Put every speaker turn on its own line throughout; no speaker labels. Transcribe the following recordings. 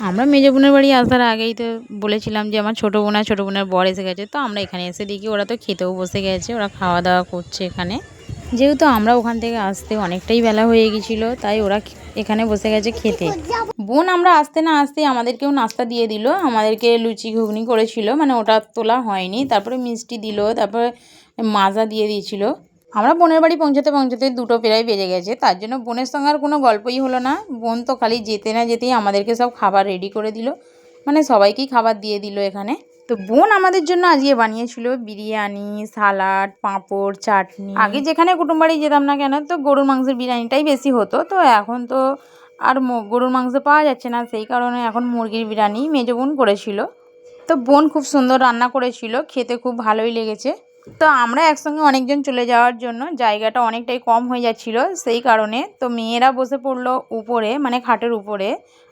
আমরা মেজো বোনের বাড়ি আসার আগেই তো বলেছিলাম যে আমার ছোটো বোন আর ছোটো বোনের বর এসে গেছে, তো আমরা এখানে এসে দেখি ওরা তো খেতেও বসে গেছে, ওরা খাওয়া দাওয়া করছে এখানে। যেহেতু আমরা ওখান থেকে আসতে অনেকটাই বেলা হয়ে গেছিলো, তাই ওরা এখানে বসে গেছে খেতে। বোন আমরা আসতে না আসতেই আমাদেরকেও নাস্তা দিয়ে দিল, আমাদেরকে লুচি ঘুগনি করেছিল, মানে ওটা তোলা হয়নি। তারপরে মিষ্টি দিল, তারপরে মাজা দিয়ে দিয়েছিল। আমরা বোনের বাড়ি পৌঁছাতে পৌঁছাতে 2টো প্রায় বেজে গেছে, তার জন্য বোনের সঙ্গে আর কোনো গল্পই হলো না। বোন তো খালি যেতে না যেতেই আমাদেরকে সব খাবার রেডি করে দিল, মানে সবাইকেই খাবার দিয়ে দিল এখানে। তো বোন আমাদের জন্য আজকে বানিয়েছিল বিরিয়ানি, সালাড, পাঁপড়, চাটনি। আগে যেখানে কুটুম বাড়ি যেতাম না কেন, তো গরুর মাংসের বিরিয়ানিটাই বেশি হতো, তো এখন তো আর গরুর মাংস পাওয়া যাচ্ছে না, সেই কারণে এখন মুরগির বিরিয়ানি মেজো বোন করেছিল। তো বোন খুব সুন্দর রান্না করেছিল, খেতে খুব ভালোই লেগেছে। তো আমরা একসঙ্গে অনেকজন চলে যাওয়ার জন্য জায়গাটা অনেকটাই কম হয়ে যাচ্ছিল, সেই কারণে তো মেয়েরা বসে পড়লো উপরে, মানে খাটের উপরে,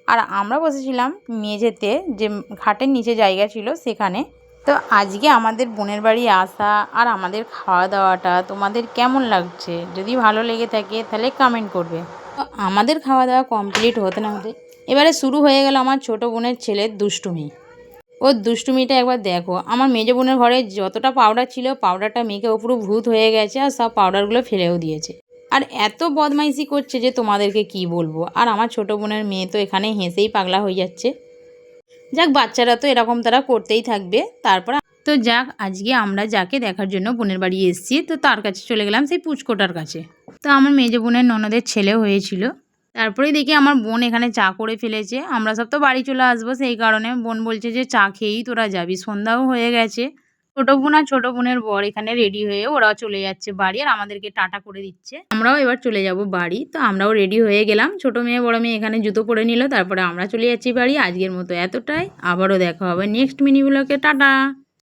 আর আমরা বসেছিলাম মেঝেতে, যে খাটের নিচে জায়গা ছিল সেখানে। তো আজকে আমাদের বোনের বাড়ি আসা আর আমাদের খাওয়া দাওয়াটা তোমাদের কেমন লাগছে, যদি ভালো লেগে থাকে তাহলে কমেন্ট করবে। তো আমাদের খাওয়া দাওয়া কমপ্লিট হতে না হতে এবারে শুরু হয়ে গেল আমার ছোটো বোনের ছেলের দুষ্টুমি। ওর দুষ্টুমিটা একবার দেখো, আমার মেজো বোনের ঘরে যতটা পাউডার ছিল পাউডারটা মেখে ও পুরো ভূত হয়ে গেছে, আর সব পাউডারগুলো ফেলেও দিয়েছে। আর এত বদমাইশি করছে যে তোমাদেরকে কি বলবো। আর আমার ছোটো বোনের মেয়ে তো এখানে হেসেই পাগলা হয়ে যাচ্ছে। যাক, বাচ্চারা তো এরকম তারা করতেই থাকবে। তারপর তো যাক, আজকে আমরা যাকে দেখার জন্য বোনের বাড়ি এসেছি, তো তার কাছে চলে গেলাম, সেই পুচকোটার কাছে। তো আমার মেজো বোনের ননদের ছেলে হয়েছিল। তারপরে দেখি আমার বোন এখানে চা করে ফেলেছে, আমরা সব তো বাড়ি চলে আসবো, সেই কারণে বোন বলছে যে চা খেয়েই তোরা যাবি, সন্ধ্যাও হয়ে গেছে। ছোটো বোন আর ছোটো বোনের বর এখানে রেডি হয়ে ওরা চলে যাচ্ছে বাড়ি, আর আমাদেরকে টাটা করে দিচ্ছে। আমরাও এবার চলে যাব বাড়ি। তো আমরাও রেডি হয়ে গেলাম, ছোটো মেয়ে বড় মেয়ে এখানে জুতো পরে নিল, তারপরে আমরা চলে যাচ্ছি বাড়ি। আজকের মতো এতটাই, আবারও দেখা হবে নেক্সট মিনি ব্লগে। টাটা।